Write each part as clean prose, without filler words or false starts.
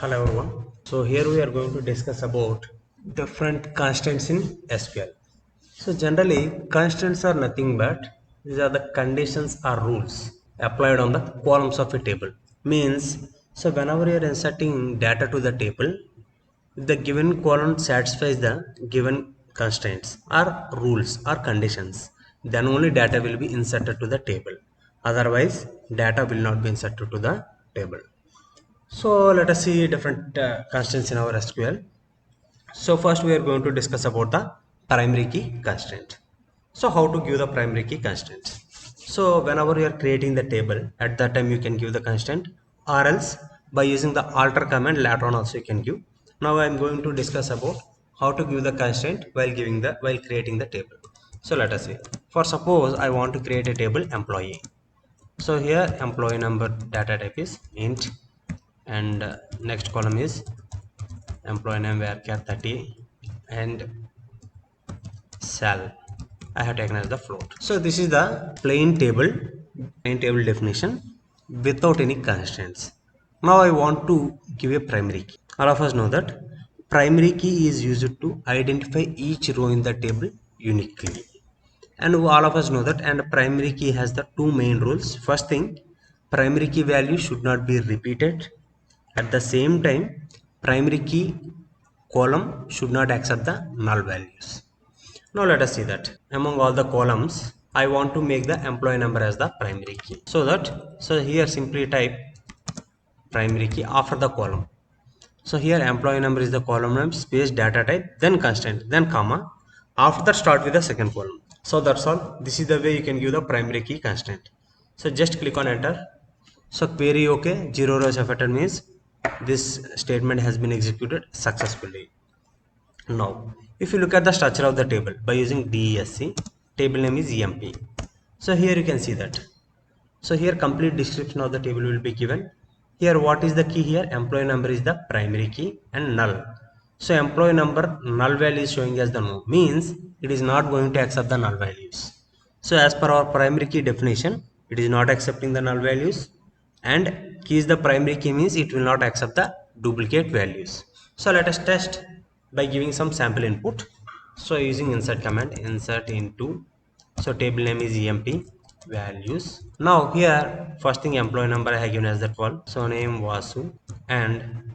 Hello everyone. So here we are going to discuss about different constants in SQL. So generally constants are nothing but these are the conditions or rules applied on the columns of a table. Means so whenever you are inserting data to the table, if the given column satisfies the given constraints or rules or conditions, then only data will be inserted to the table. Otherwise data will not be inserted to the table. So let us see different constants in our SQL. So first we are going to discuss about the primary key constraint. So how to give the primary key constraint? So whenever you are creating the table, at that time you can give the constraint, or else by using the alter command later on also you can give. Now I am going to discuss about how to give the constraint while creating the table. So let us see. For suppose I want to create a table employee. So here employee number data type is int, and next column is employee name varchar 30, and sal I have taken as the float. So this is the plain table definition without any constraints. Now I want to give a primary key. All of us know that primary key is used to identify each row in the table uniquely, and all of us know that. And primary key has the two main rules. First thing, primary key value should not be repeated. At the same time, primary key column should not accept the null values. Now let us see that among all the columns I want to make the employee number as the primary key. So here simply type primary key after the column. So here employee number is the column name, space, data type, then constant, then comma. After that start with the second column. So that's all. This is the way you can give the primary key constraint. So just click on enter. So query okay, 0 rows affected means this statement has been executed successfully. Now if you look at the structure of the table by using DESC, table name is EMP. So here you can see that. So here complete description of the table will be given. Here what is the key here? Employee number is the primary key and null. So employee number null value is showing as the no, means it is not going to accept the null values. So as per our primary key definition, it is not accepting the null values, and key is the primary key means it will not accept the duplicate values. So let us test by giving some sample input. So using insert command, insert into, so table name is emp values. Now here first thing employee number I have given as that one. So name Vasu and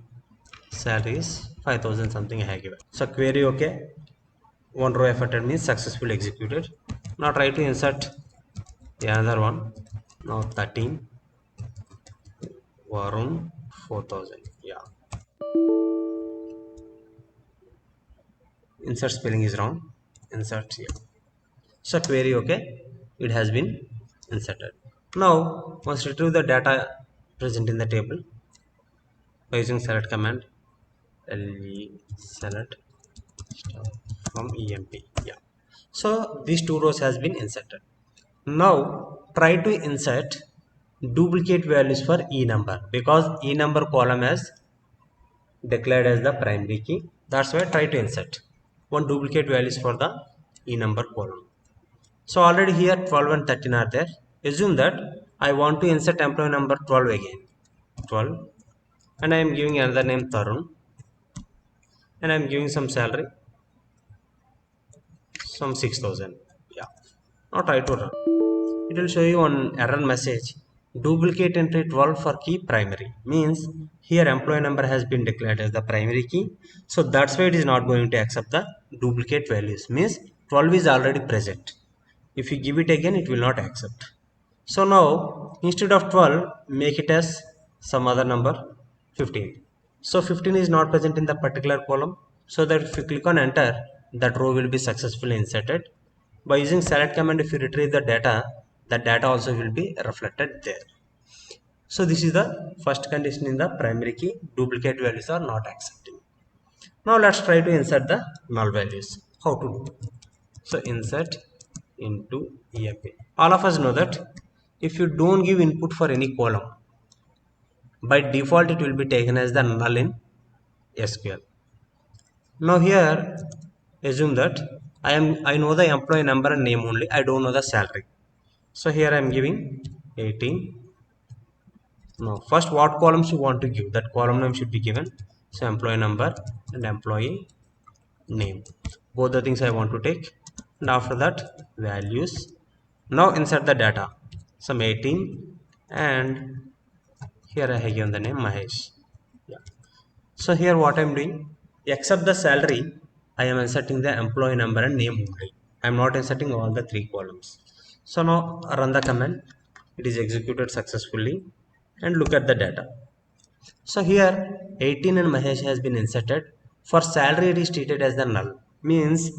salary is 5000 something I have given. So query okay. One row affected means successfully executed. Now try to insert another one. Now 13 Varun 4000. Yeah. Insert spelling is wrong. Insert here. So query okay. It has been inserted. Now once retrieve the data present in the table by using select command, le select from emp. Yeah. So these two rows has been inserted. Now try to insert duplicate values for e number, because e number column has declared as the primary key. That's why try to insert one duplicate values for the e number column. So already here 12 and 13 are there. Assume that I want to insert employee number 12 again. 12, and I am giving another name Tarun, and I am giving some salary, some 6000. Yeah. Now try to run. It will show you an error message. Duplicate entry 12 for key primary, means here employee number has been declared as the primary key. So that's why it is not going to accept the duplicate values, means 12 is already present. If you give it again, it will not accept. So now instead of 12, make it as some other number, 15. So 15 is not present in the particular column. So that if you click on enter, that row will be successfully inserted. By using select command, if you retrieve the data also will be reflected there. So this is the first condition in the primary key, duplicate values are not accepting. Now let's try to insert the null values. How to do? So insert into EMP. All of us know that if you don't give input for any column, by default it will be taken as the null in SQL. Now here assume that I know the employee number and name only, I don't know the salary. So here I am giving 18 Now, first what columns you want to give, that column name should be given. So employee number and employee name, both the things I want to take. And after that, values. Now insert the data, some 18, and here I have given the name Mahesh. Yeah. So here what I am doing, except the salary, I am inserting the employee number and name only. I am not inserting all the three columns. So now run the command. It is executed successfully, and look at the data. So here 18 and Mahesh has been inserted. For salary it is treated as the null. Means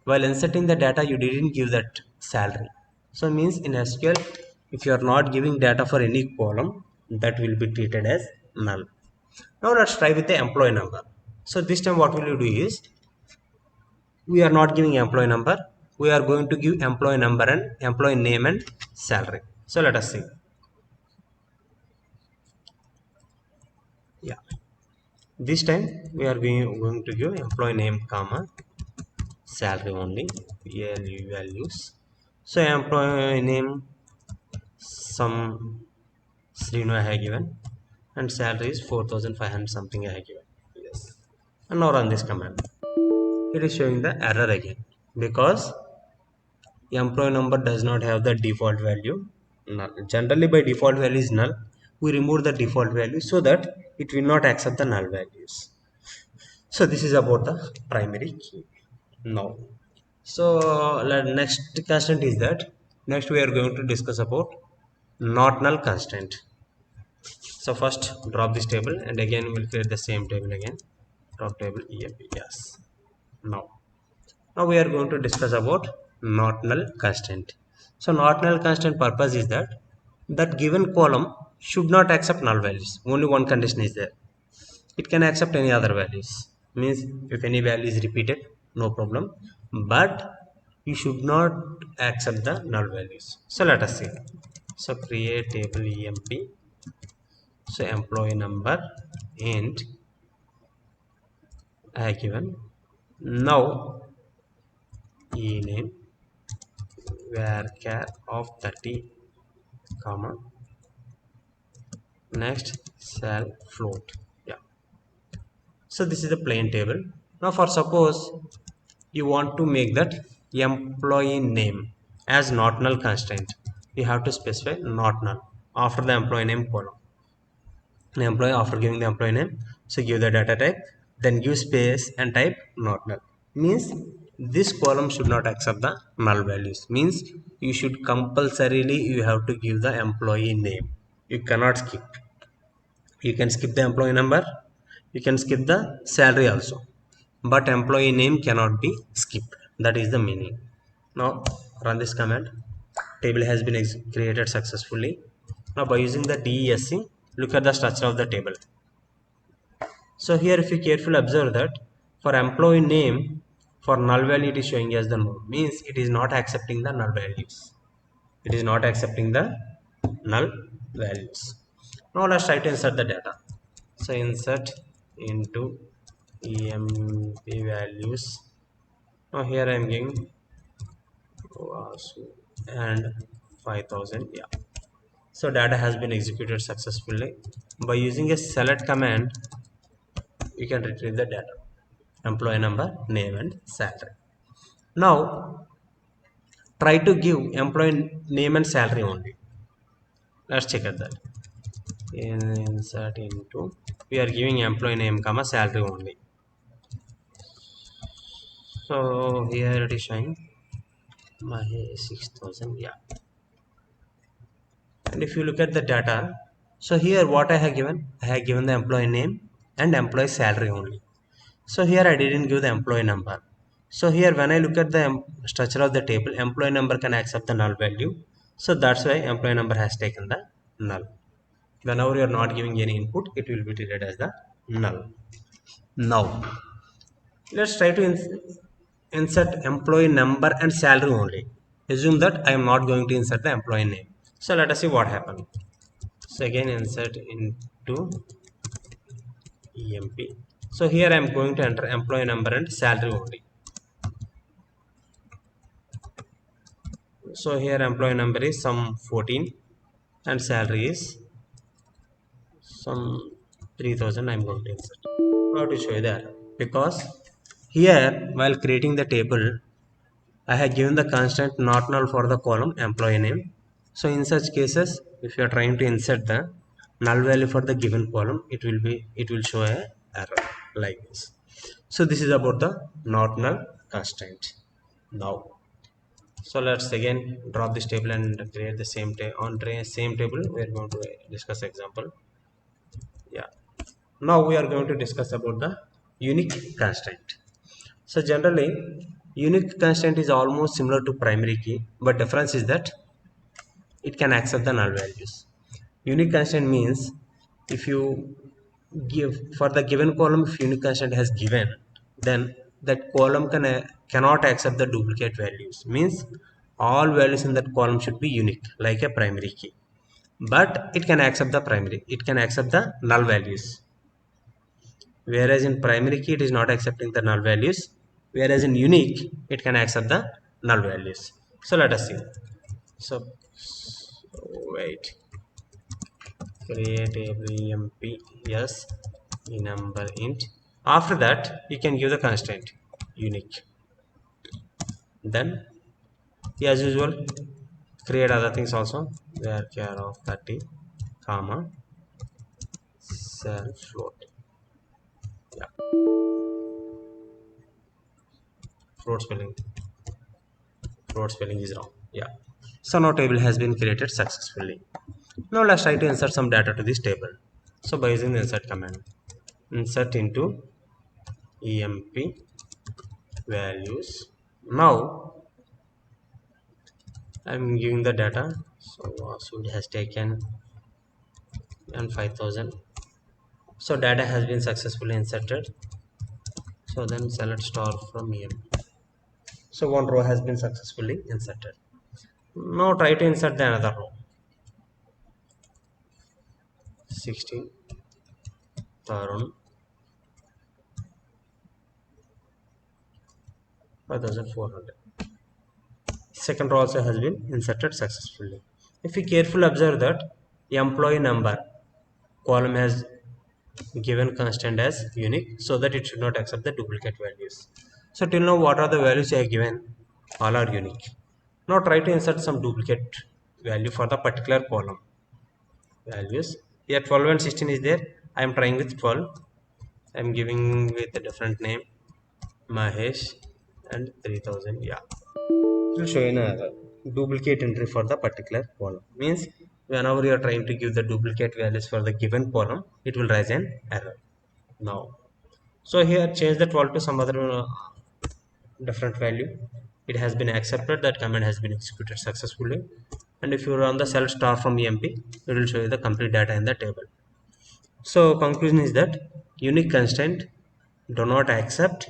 while inserting the data you didn't give that salary. So means in SQL if you are not giving data for any column, that will be treated as null. Now let's try with the employee number. So this time what will you do is, we are not giving employee number. We are going to give employee number and employee name and salary. So let us see. Yeah. This time we are going to give employee name comma salary only, values. So employee name some Srinu I have given, and salary is 4,500 something I have given. Yes. And now run this command. It is showing the error again because employee number does not have the default value null. Generally by default value is null. We remove the default value so that it will not accept the null values. So this is about the primary key. Now, so next constraint is that next we are going to discuss about not null constraint. So first drop this table and again we'll create the same table again. Drop table EMP. Yes. Now we are going to discuss about not null constraint. So not null constraint purpose is that given column should not accept null values. Only one condition is there. It can accept any other values. Means if any value is repeated, no problem. But you should not accept the null values. So let us see. So create table EMP. So employee number and I have given. Now e name varchar of 30 comma next cell float. Yeah. So this is the plain table. Now for suppose you want to make that employee name as not null constraint, you have to specify not null after the employee name column. An employee, after giving the employee name, so give the data type, then give space and type not null. Means this column should not accept the null values. Means you should compulsorily you have to give the employee name. You cannot skip. You can skip the employee number, you can skip the salary also, but employee name cannot be skipped. That is the meaning. Now run this command. Table has been created successfully. Now by using the DESC, look at the structure of the table. So here if you carefully observe that for employee name, for null value it is showing as the null. Means it is not accepting the null values. It is not accepting the null values. Now let's try to insert the data. So insert into EMP values. Now here I am giving and 5,000. Yeah. So data has been executed successfully. By using a select command, you can retrieve the data. Employee number, name and salary. Now try to give employee name and salary only. Let's check at that. Insert into, we are giving employee name comma salary only. So here it is showing my 6,000. Yeah. And if you look at the data, so here what I have given, I have given the employee name and employee salary only. So here I didn't give the employee number. So here when I look at the structure of the table, employee number can accept the null value. So that's why employee number has taken the null. Whenever you are not giving any input, it will be treated as the null. Now let's try to insert employee number and salary only. Assume that I am not going to insert the employee name. So let us see what happened. So again insert into EMP. So here I am going to enter employee number and salary only. So here employee number is some 14 and salary is some 3000 I'm going to insert. How to show you the error? Because here while creating the table I have given the constant not null for the column employee name. So in such cases, if you are trying to insert the null value for the given column, it will show a error like this. So this is about the not null constraint. Now, so let's again drop this table and create the same table. We are going to discuss example. Yeah. Now we are going to discuss about the unique constraint. So generally, unique constraint is almost similar to primary key, but difference is that it can accept the null values. Unique constraint means if you give for the given column, if unique constraint has given, then that column cannot accept the duplicate values. Means all values in that column should be unique, like a primary key. But it can accept the null values. Whereas in primary key it is not accepting the null values, whereas in unique it can accept the null values. So let us see. So wait, create a emp yes number int. After that you can give the constraint unique, then as usual create other things also, where care of 30 comma self float. Yeah, float spelling is wrong. Yeah, so now table has been created successfully. Now let's try to insert some data to this table. So by using the insert command, insert into emp values. Now I'm giving the data. So Wasud has taken and 5000. So data has been successfully inserted. So then select star from emp. So one row has been successfully inserted. Now try to insert the another row. 16 Tarun 5400. Second row also has been inserted successfully. If you carefully observe that employee number column has given constant as unique, so that it should not accept the duplicate values. So till now what are the values I have given? All are unique. Now try to insert some duplicate value for the particular column values. Here 12 and 16 is there. I am trying with 12. I am giving with a different name Mahesh and 3000. Yeah, it will show in a duplicate entry for the particular column. Means whenever you are trying to give the duplicate values for the given column, it will raise an error. Now, so here change the 12 to some other different value. It has been accepted, that command has been executed successfully. And if you run the self star from emp, it will show you the complete data in the table. So conclusion is that unique constraint do not accept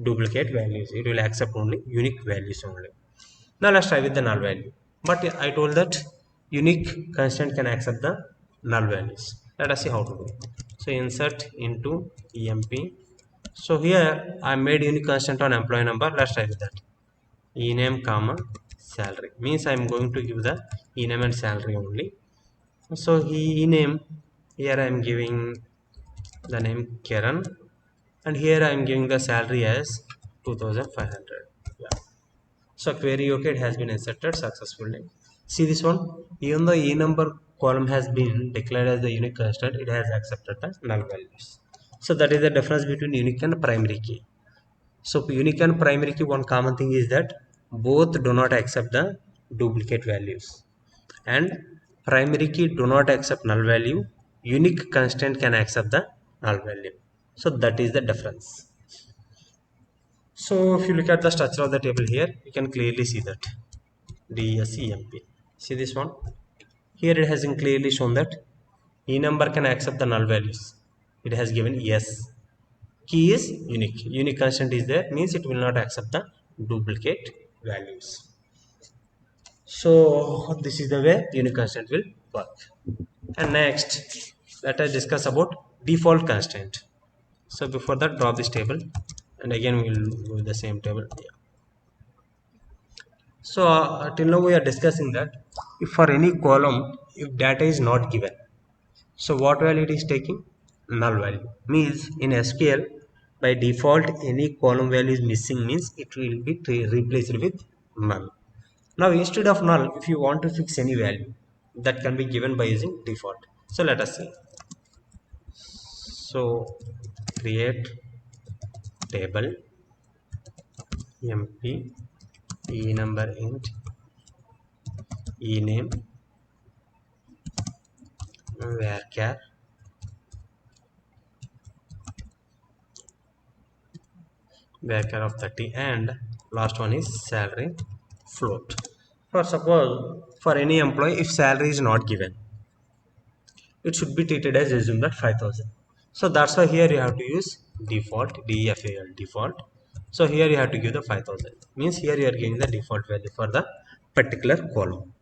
duplicate values. It will accept only unique values only. Now let's try with the null value. But I told that unique constraint can accept the null values. Let us see how to do. So insert into emp. So here I made unique constraint on employee number. Let's try with that. Ename comma salary means I am going to give the ename and salary only. So ename, here I am giving the name Kiran, and here I am giving the salary as 2500. Yeah. So query okay, it has been inserted successfully. See this one, even though e number column has been declared as the unique constraint, it has accepted the null values. So that is the difference between unique and primary key. So unique and primary key, one common thing is that both do not accept the duplicate values, and primary key do not accept null value. Unique constraint can accept the null value. So that is the difference. So if you look at the structure of the table here, you can clearly see that DSEMP. See this one? Here it has been clearly shown that E number can accept the null values. It has given yes. Key is unique. Unique constant is there, means it will not accept the duplicate values. So this is the way unique constant will work. And next, let us discuss about default constraint. So before that, drop this table, and again we will do the same table. Yeah. So till now we are discussing that if for any column, if data is not given, So what value it is taking? Null value. Means in SQL by default any column value is missing means it will be replaced with null. Now instead of null, if you want to fix any value, that can be given by using default. So let us see. So create table emp enumber int ename varchar of 30 and last one is salary float. For suppose for any employee, if salary is not given, it should be treated as assume that 5000. So that's why here you have to use default defal default. So here you have to give the 5000, means here you are giving the default value for the particular column.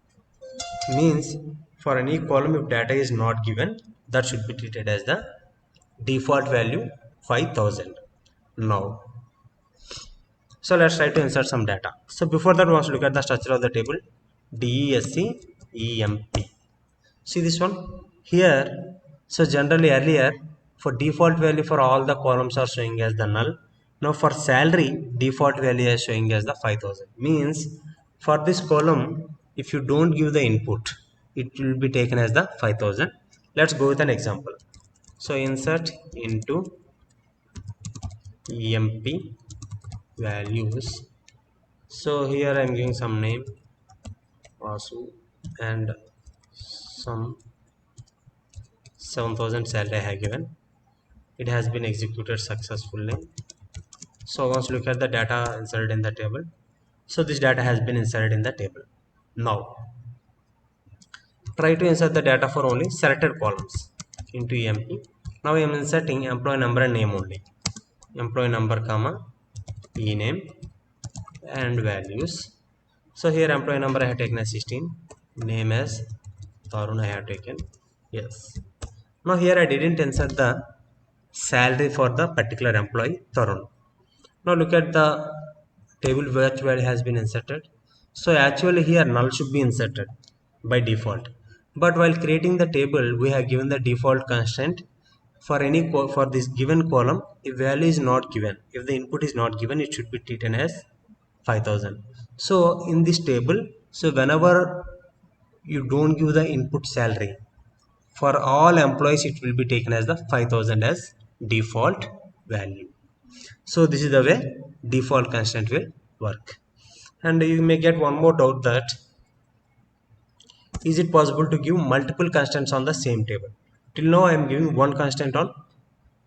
Means for any column if data is not given, that should be treated as the default value 5000. Now so let's try to insert some data. So before that, we must look at the structure of the table. DESCEMP. See this one here. So generally earlier for default value for all the columns are showing as the null. Now for salary default value is showing as the 5000. Means for this column if you don't give the input, it will be taken as the 5000. Let's go with an example. So insert into EMP values. So here I am giving some name Vasu and some 7000 salary I have given. It has been executed successfully. So once look at the data inserted in the table. So this data has been inserted in the table. Now try to insert the data for only selected columns into EMP. Now I am inserting employee number and name only. Employee number comma ename and values. So here employee number I have taken as 16, name as Tarun I have taken. Yes. Now here I didn't insert the salary for the particular employee Tarun. Now look at the table which value has been inserted. So actually here null should be inserted by default. But while creating the table, we have given the default constraint for any for this given column. If value is not given, if the input is not given, it should be treated as 5000. So in this table, so whenever you don't give the input salary, for all employees it will be taken as the 5000 as default value. So this is the way default constant will work. And you may get one more doubt, that is it possible to give multiple constants on the same table? Till now I am giving one constant on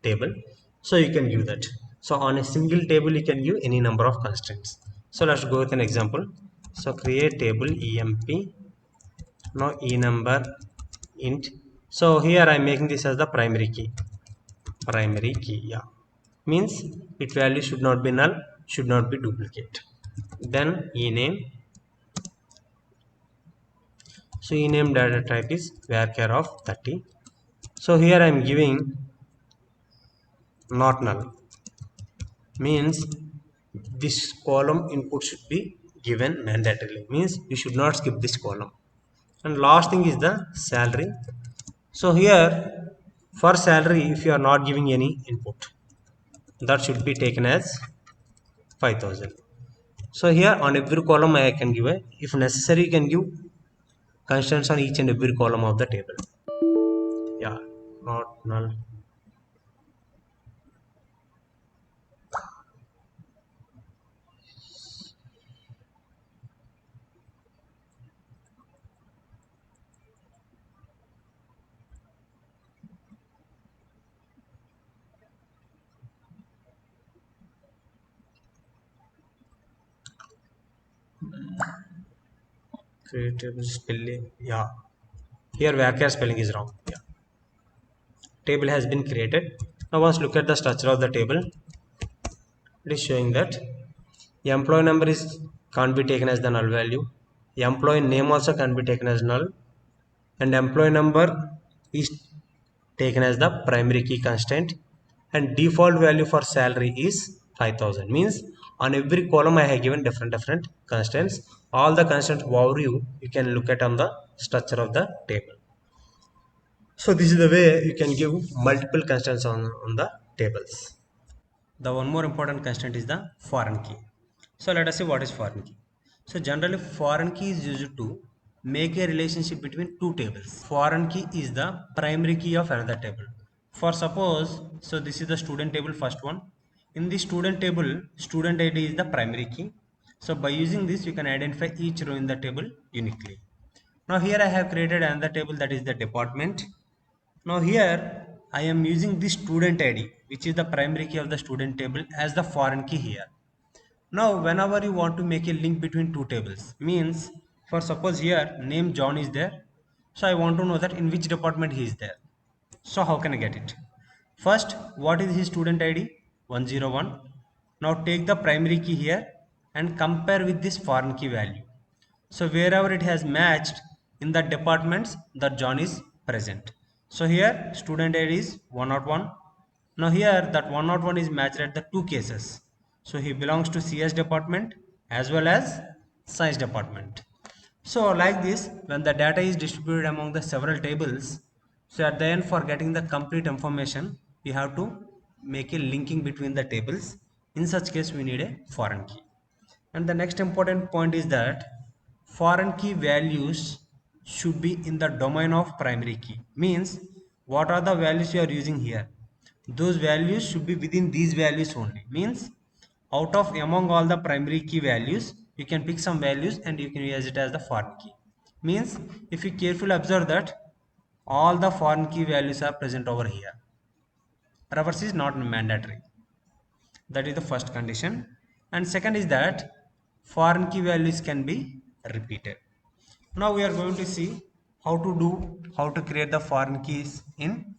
table, so you can give that. So on a single table you can give any number of constants. So let's go with an example. So create table emp now enumber int. So here I am making this as the primary key. Yeah, means its value should not be null, should not be duplicate. Then ename. So ename data type is varchar of 30. So here I am giving not null, means this column input should be given mandatorily, means you should not skip this column. And last thing is the salary. So here for salary, if you are not giving any input, that should be taken as 5000. So here on every column I can give a, if necessary you can give constants on each and every column of the table. Yeah, not null. Creative spelling, yeah, here varchar spelling is wrong. Yeah, table has been created. Now once look at the structure of the table, it is showing that the employee number is can't be taken as the null value, the employee name also can be taken as null, and employee number is taken as the primary key constant, and default value for salary is 5000. Means on every column I have given different constants. All the constants value you can look at on the structure of the table. So this is the way you can give multiple constants on the tables. The one more important constant is the foreign key. So let us see what is foreign key. So generally foreign key is used to make a relationship between two tables. Foreign key is the primary key of another table. For suppose, so this is the student table, first one. In the student table, student ID is the primary key. So by using this you can identify each row in the table uniquely. Now here I have created another table, that is the department. Now here I am using the student ID, which is the primary key of the student table, as the foreign key here. Now whenever you want to make a link between two tables, means for suppose here name John is there, so I want to know that in which department he is there. So how can I get it? First, what is his student ID? 101. Now take the primary key here and compare with this foreign key value. So wherever it has matched in the departments, that John is present. So here student ID is 101. Now here that 101 is matched at the two cases. So he belongs to CS department as well as science department. So like this, when the data is distributed among the several tables, so at the end, for getting the complete information, we have to make a linking between the tables. In such case, we need a foreign key. And the next important point is that foreign key values should be in the domain of primary key. Means what are the values you are using here? Those values should be within these values only. Means out of among all the primary key values, you can pick some values and you can use it as the foreign key. Means if you carefully observe that all the foreign key values are present over here. Reverse is not mandatory. That is the first condition. And second is that foreign key values can be repeated. Now we are going to see how to create the foreign keys in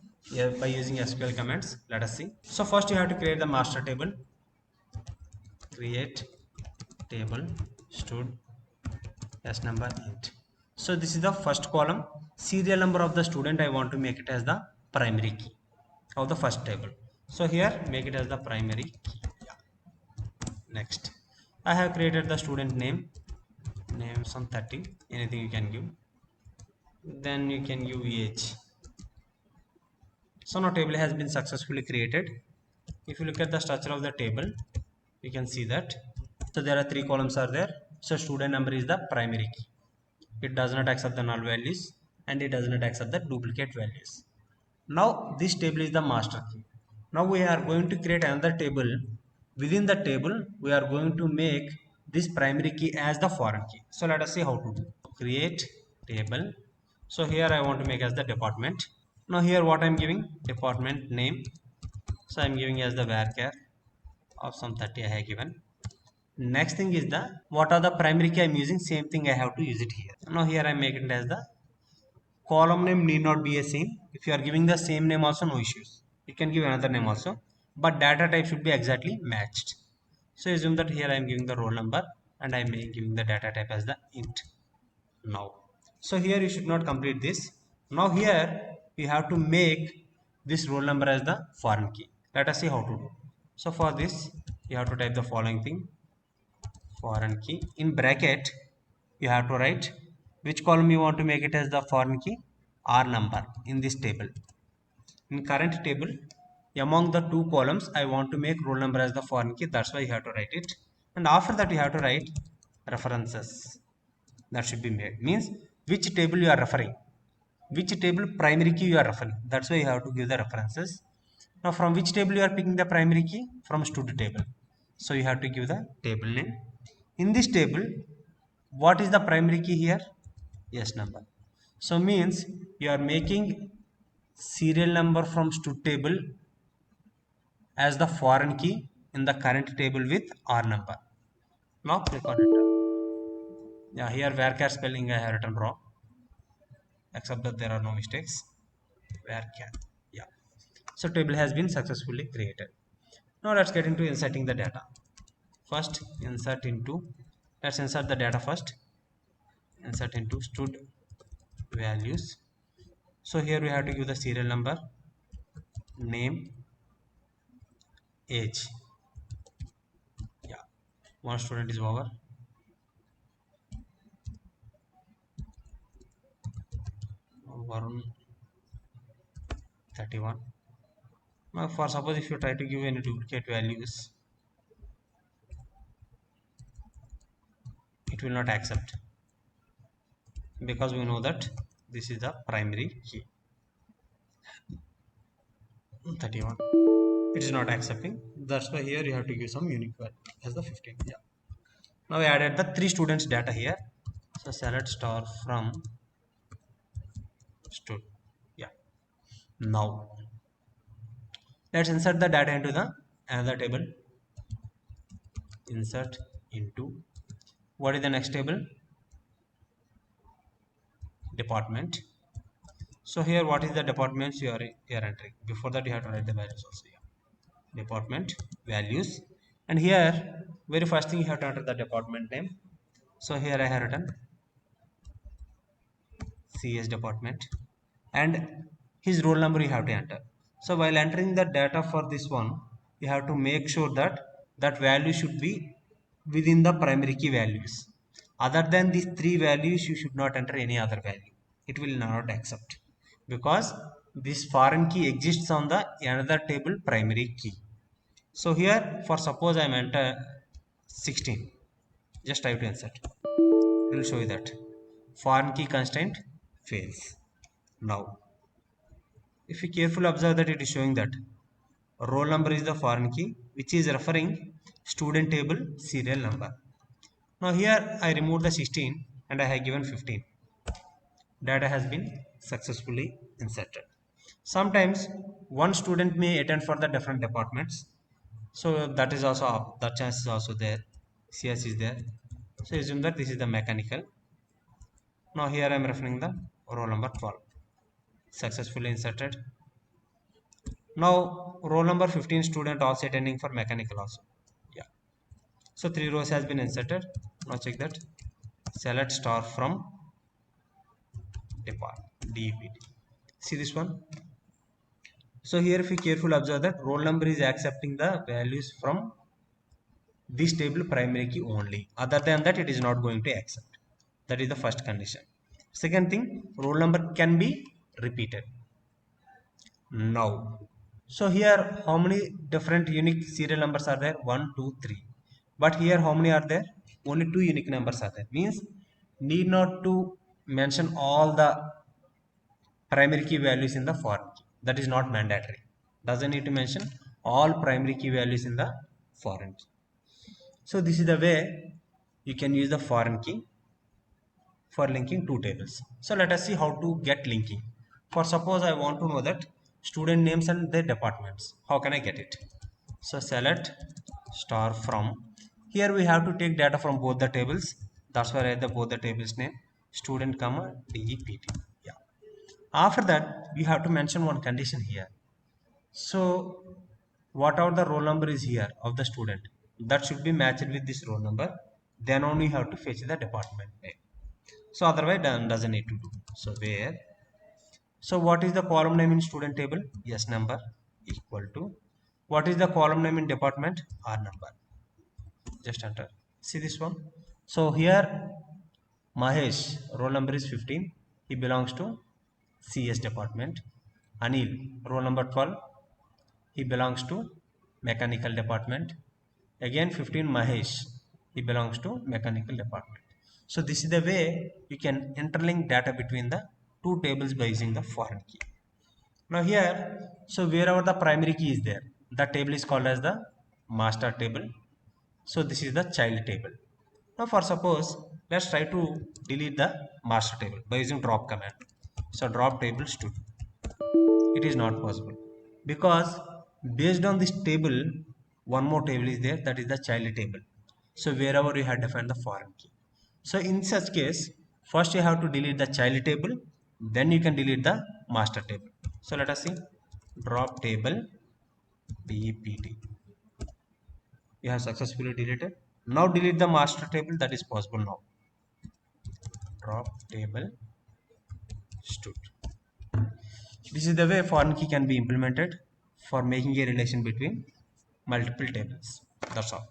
by using SQL commands. Let us see. So first you have to create the master table. Create table stud s number int. So this is the first column. Serial number of the student, I want to make it as the primary key of the first table. So here make it as the primary key. Next, I have created the student name some 30, anything you can give. Then you can give age. So now table has been successfully created. If you look at the structure of the table, you can see that. So there are three columns are there. So student number is the primary key. It does not accept the null values and it does not accept the duplicate values. Now this table is the master key. Now we are going to create another table. Within the table, we are going to make this primary key as the foreign key. So let us see how to do. Create table. So here I want to make as the department. Now here what I am giving, department name. So I am giving as the varchar of some 30 I have given. Next thing is the what are the primary key I am using, same thing I have to use it here. Now here I am making it as the column name need not be a same. If you are giving the same name also, no issues. You can give another name also, but data type should be exactly matched. So assume that here I am giving the roll number and I am giving the data type as the int now. So here you should not complete this. Now here we have to make this roll number as the foreign key. Let us see how to do. So for this you have to type the following thing, foreign key in bracket. You have to write which column you want to make it as the foreign key, r number in this table. In current table, among the two columns I want to make roll number as the foreign key, that's why you have to write it. And after that you have to write references. That should be made, means which table you are referring, which table primary key you are referring, that's why you have to give the references. Now from which table you are picking the primary key, from student table, so you have to give the table name. In this table, what is the primary key here? Yes, number. So means you are making serial number from stud table as the foreign key in the current table with r number. Now click on enter. Yeah, here varchar spelling I have written wrong, except that there are no mistakes. Varchar. Yeah. So table has been successfully created. Now let's get into inserting the data. First insert into, let's insert the data first. Insert into stud values. So here we have to give the serial number, name, age. Yeah, one student is over. Varun 31. Now for suppose if you try to give any duplicate values, it will not accept, because we know that this is the primary key. 31, it is not accepting. That's why here you have to give some unique value as the 15. Yeah. Now we added the 3 students data here. So select star from stud. Yeah. Now let's insert the data into the another table. Insert into, what is the next table? Department. So here what is the departments you are entering? Before that you have to write the values also. Yeah. Department values, and here very first thing you have to enter the department name. So here I have written CS department, and his roll number you have to enter. So while entering the data for this one, you have to make sure that that value should be within the primary key values. Other than these 3 values, you should not enter any other value. It will not accept, because this foreign key exists on the another table primary key. So here for suppose I am enter 16, just try to insert. It will show you that foreign key constraint fails. Now if you carefully observe that it is showing that roll number is the foreign key, which is referring student table serial number. Now here I removed the 16 and I have given 15. Data has been successfully inserted. Sometimes one student may attend for the different departments, so that is also up, that chance is also there. CS is there, so assume that this is the mechanical. Now here I am referring the roll number 12, successfully inserted. Now roll number 15 student also attending for mechanical also. Yeah. So 3 rows has been inserted. Now check that. Select star from depart DEPT. See this one. So here if you carefully observe that roll number is accepting the values from this table primary key only. Other than that, it is not going to accept. That is the first condition. Second thing, roll number can be repeated. Now, so here how many different unique serial numbers are there? 1, 2, 3. But here how many are there? Only 2 unique numbers are there. Means need not to mention all the primary key values in the foreign key. That is not mandatory. Doesn't need to mention all primary key values in the foreign key. So this is the way you can use the foreign key for linking 2 tables. So let us see how to get linking. For suppose I want to know that student names and their departments. How can I get it? So select star from. Here we have to take data from both the tables. That's why I write the both the tables name, student comma DEPT. Yeah. After that we have to mention one condition here. So whatever the roll number is here of the student, that should be matched with this roll number. Then only you have to fetch the department name. So otherwise doesn't need to do. So where, so what is the column name in student table? Yes number equal to, what is the column name in department? R number. Just enter. See this one. So here Mahesh roll number is 15, he belongs to CS department. Anil roll number 12, he belongs to mechanical department. Again 15 Mahesh, he belongs to mechanical department. So this is the way you can interlink data between the 2 tables by using the foreign key. Now here, so wherever the primary key is there, the table is called as the master table. So this is the child table. Now for suppose, let's try to delete the master table by using drop command. So drop table stud. It is not possible, because based on this table one more table is there, that is the child table. So wherever you have defined the foreign key, so in such case first you have to delete the child table, then you can delete the master table. So let us see, drop table DEPT, you have successfully deleted. Now delete the master table, that is possible. Now drop table stud. This is the way foreign key can be implemented for making a relation between multiple tables. That's all.